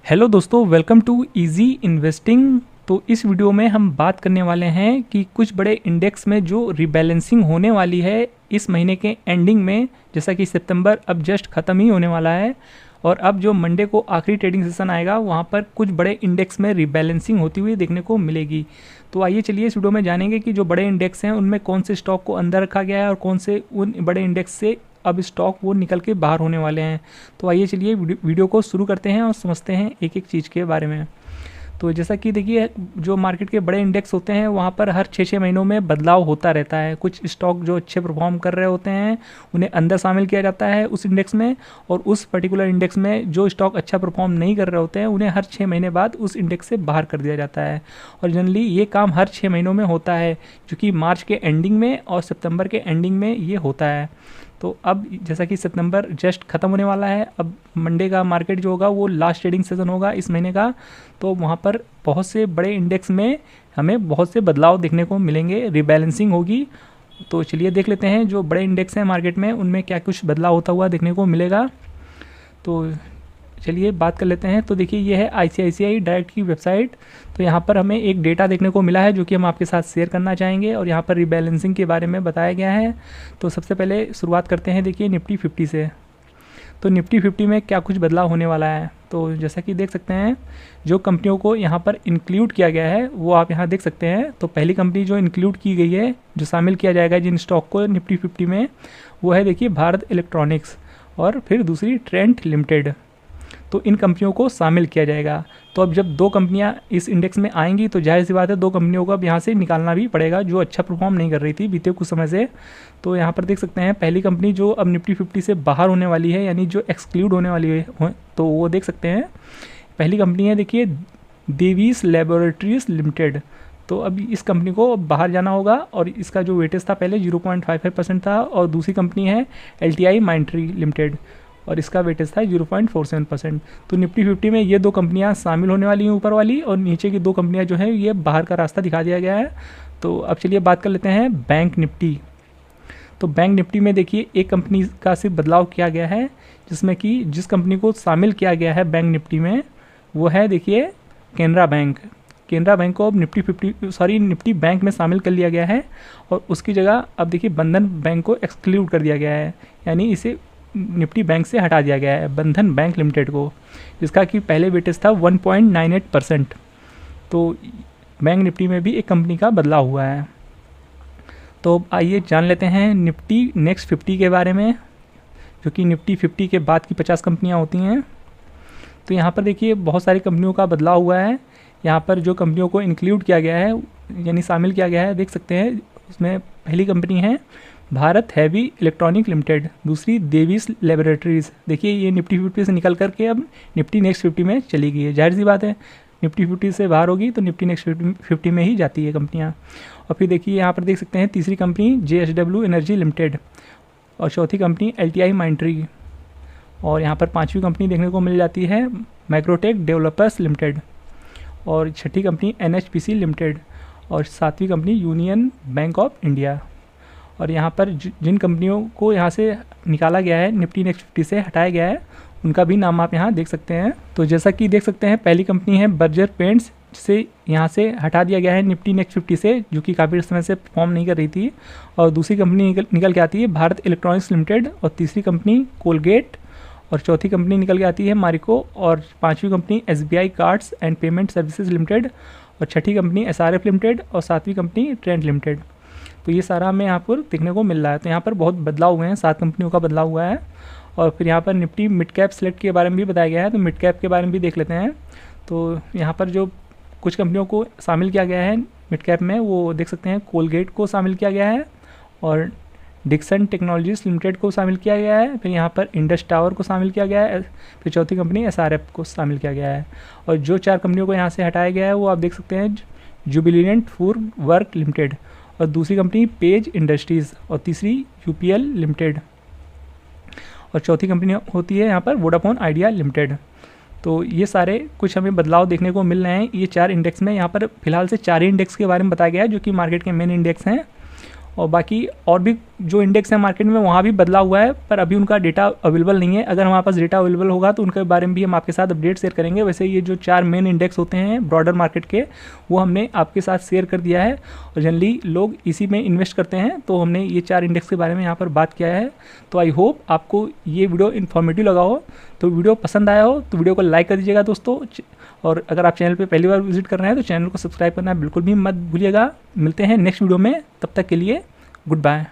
Hello दोस्तों, welcome to easy investing. तो इस वीडियो में हम बात करने वाले हैं कि कुछ बड़े इंडेक्स में जो रिबैलेंसिंग होने वाली है इस महीने के एंडिंग में, जैसा कि सितंबर अब जस्ट ख़त्म ही होने वाला है और अब जो मंडे को आखिरी ट्रेडिंग सेशन आएगा वहाँ पर कुछ बड़े इंडेक्स में रिबैलेंसिंग होती हुई देखने को मिलेगी। तो आइए चलिए इस वीडियो में जानेंगे कि जो बड़े इंडेक्स हैं उनमें कौन से स्टॉक को अंदर रखा गया है और कौन से उन बड़े इंडेक्स से अब स्टॉक वो निकल के बाहर होने वाले हैं। तो आइए चलिए वीडियो को शुरू करते हैं और समझते हैं एक एक चीज़ के बारे में। तो जैसा कि देखिए, जो मार्केट के बड़े इंडेक्स होते हैं वहाँ पर हर 6-6 महीनों में बदलाव होता रहता है। कुछ स्टॉक जो अच्छे परफॉर्म कर रहे होते हैं उन्हें अंदर शामिल किया जाता है उस इंडेक्स में, और उस पर्टिकुलर इंडेक्स में जो स्टॉक अच्छा परफॉर्म नहीं कर रहे होते हैं उन्हें हर 6 महीने बाद उस इंडेक्स से बाहर कर दिया जाता है। और जनरली ये काम हर 6 महीनों में होता है, जो कि मार्च के एंडिंग में और सितंबर के एंडिंग में ये होता है। तो अब जैसा कि सितंबर जस्ट ख़त्म होने वाला है, अब मंडे का मार्केट जो होगा वो लास्ट ट्रेडिंग सेशन होगा इस महीने का। तो वहाँ पर बहुत से बड़े इंडेक्स में हमें बहुत से बदलाव देखने को मिलेंगे, रिबैलेंसिंग होगी। तो चलिए देख लेते हैं जो बड़े इंडेक्स हैं मार्केट में उनमें क्या कुछ बदलाव होता हुआ देखने को मिलेगा। तो चलिए बात कर लेते हैं। तो देखिए, ये है आईसीआईसीआई डायरेक्ट की वेबसाइट। तो यहाँ पर हमें एक डेटा देखने को मिला है जो कि हम आपके साथ शेयर करना चाहेंगे, और यहाँ पर रिबैलेंसिंग के बारे में बताया गया है। तो सबसे पहले शुरुआत करते हैं देखिए निफ्टी 50 से। तो निफ्टी 50 में क्या कुछ बदलाव होने वाला है, तो जैसा कि देख सकते हैं जो कंपनियों को यहाँ पर इंक्लूड किया गया है वो आप यहाँ देख सकते हैं। तो पहली कंपनी जो इंक्लूड की गई है, जो शामिल किया जाएगा जिन स्टॉक को निफ्टी 50 में, वो है देखिए भारत इलेक्ट्रॉनिक्स, और फिर दूसरी ट्रेंट लिमिटेड। तो इन कंपनियों को शामिल किया जाएगा। तो अब जब दो कंपनियां इस इंडेक्स में आएंगी तो जाहिर सी बात है दो कंपनियों को अब यहाँ से निकालना भी पड़ेगा जो अच्छा परफॉर्म नहीं कर रही थी बीते कुछ समय से। तो यहाँ पर देख सकते हैं पहली कंपनी जो अब निफ्टी 50 से बाहर होने वाली है, यानी जो एक्सक्लूड होने वाली है, तो वो देख सकते हैं पहली कंपनी है देखिए देवीस लेबोरेटरीज लिमिटेड। तो अब इस कंपनी को बाहर जाना होगा, और इसका जो वेटेज था पहले 0.55% था। और दूसरी कंपनी है LTI माइंट्री लिमिटेड, और इसका वेटेज था 0.47%। तो निफ्टी 50 में ये दो कंपनियां शामिल होने वाली हैं ऊपर वाली, और नीचे की दो कंपनियां जो हैं ये बाहर का रास्ता दिखा दिया गया है। तो अब चलिए बात कर लेते हैं बैंक निफ्टी। तो बैंक निफ्टी में देखिए एक कंपनी का सिर्फ बदलाव किया गया है, जिसमें कि जिस कंपनी को शामिल किया गया है बैंक निफ्टी में वो है देखिए केनरा बैंक। केनरा बैंक को अब निफ्टी बैंक में शामिल कर लिया गया है, और उसकी जगह अब देखिए बंधन बैंक को एक्सक्लूड कर दिया गया है, यानी इसे निफ्टी बैंक से हटा दिया गया है बंधन बैंक लिमिटेड को, जिसका कि पहले वेटेज था 1.98%। तो बैंक निफ्टी में भी एक कंपनी का बदलाव हुआ है। तो आइए जान लेते हैं निफ्टी नेक्स्ट 50 के बारे में, जो कि निफ्टी 50 के बाद की 50 कंपनियां होती हैं। तो यहाँ पर देखिए बहुत सारी कंपनियों का बदलाव हुआ है। यहाँ पर जो कंपनियों को इंक्लूड किया गया है, यानी शामिल किया गया है, देख सकते हैं उसमें पहली कंपनी है भारत हैवी इलेक्ट्रॉनिक लिमिटेड, दूसरी देवीस लेबोरेटरीज। देखिए ये निफ्टी 50 से निकल करके अब निफ्टी नेक्स्ट 50 में चली गई है। जाहिर सी बात है निफ्टी 50 से बाहर होगी तो निफ्टी नेक्स्ट 50 में ही जाती है कंपनियां। और फिर देखिए यहाँ पर देख सकते हैं तीसरी कंपनी JSW एनर्जी लिमिटेड, और चौथी कंपनी LTI माइंट्री, और यहाँ पर पाँचवीं कंपनी देखने को मिल जाती है मैक्रोटेक डेवलपर्स लिमिटेड, और छठी कंपनी NHPC लिमिटेड, और सातवीं company union bank of India. और यहाँ पर जिन कंपनियों को यहाँ से निकाला गया है, निफ्टी नेक्स्ट 50 से हटाया गया है, उनका भी नाम आप यहाँ देख सकते हैं। तो जैसा कि देख सकते हैं पहली कंपनी है बर्जर पेंट्स, जिसे यहाँ से हटा दिया गया है निफ्टी नेक्स्ट 50 से, जो कि काफ़ी समय से परफॉर्म नहीं कर रही थी। और दूसरी कंपनी निकल के आती है भारत इलेक्ट्रॉनिक्स लिमिटेड, और तीसरी कंपनी कोलगेट, और चौथी कंपनी निकल के आती है मारिको, और पाँचवीं company SBI cards and payment services limited, और छठी कंपनी SRF लिमिटेड, और सातवीं कंपनी ट्रेंड लिमिटेड। तो ये सारा हमें यहाँ पर देखने को मिल रहा है। तो यहाँ पर बहुत बदलाव हुए हैं, 7 कंपनियों का बदलाव हुआ है। और फिर यहाँ पर निफ्टी मिड कैप सेलेक्ट के बारे में भी बताया गया है, तो मिड कैप के बारे में भी देख लेते हैं। तो यहाँ पर जो कुछ कंपनियों को शामिल किया गया है मिड कैप में, वो देख सकते हैं कोलगेट को शामिल किया गया है, और डिक्सन टेक्नोलॉजीज लिमिटेड को शामिल किया गया है, फिर यहाँ पर इंडस टावर को शामिल किया गया है, फिर चौथी कंपनी SRF को शामिल किया गया है। और जो 4 कंपनियों को यहाँ से हटाया गया है वो आप देख सकते हैं जुबिलिएंट फूड वर्क लिमिटेड, और दूसरी कंपनी पेज इंडस्ट्रीज़, और तीसरी UPL लिमिटेड, और चौथी कंपनी होती है यहाँ पर वोडाफोन आइडिया लिमिटेड। तो ये सारे कुछ हमें बदलाव देखने को मिल रहे हैं ये 4 इंडेक्स में। यहाँ पर फिलहाल से 4 ही इंडेक्स के बारे में बताया गया है जो कि मार्केट के मेन इंडेक्स हैं। और बाकी और भी जो इंडेक्स है मार्केट में वहाँ भी बदला हुआ है, पर अभी उनका डेटा अवेलेबल नहीं है। अगर हमारे पास डेटा अवेलेबल होगा तो उनके बारे में भी हम आपके साथ अपडेट शेयर करेंगे। वैसे ये जो 4 मेन इंडेक्स होते हैं ब्रॉडर मार्केट के, वो हमने आपके साथ शेयर कर दिया है और जनरली लोग इसी में इन्वेस्ट करते हैं, तो हमने ये 4 इंडेक्स के बारे में यहाँ पर बात किया है। तो आई होप आपको ये वीडियो इन्फॉर्मेटिव लगा हो। तो वीडियो पसंद आया हो तो वीडियो को लाइक कर दीजिएगा दोस्तों, और अगर आप चैनल पे पहली बार विजिट कर रहे हैं तो चैनल को सब्सक्राइब करना बिल्कुल भी मत भूलिएगा। मिलते हैं नेक्स्ट वीडियो में, तब तक के लिए गुड बाय।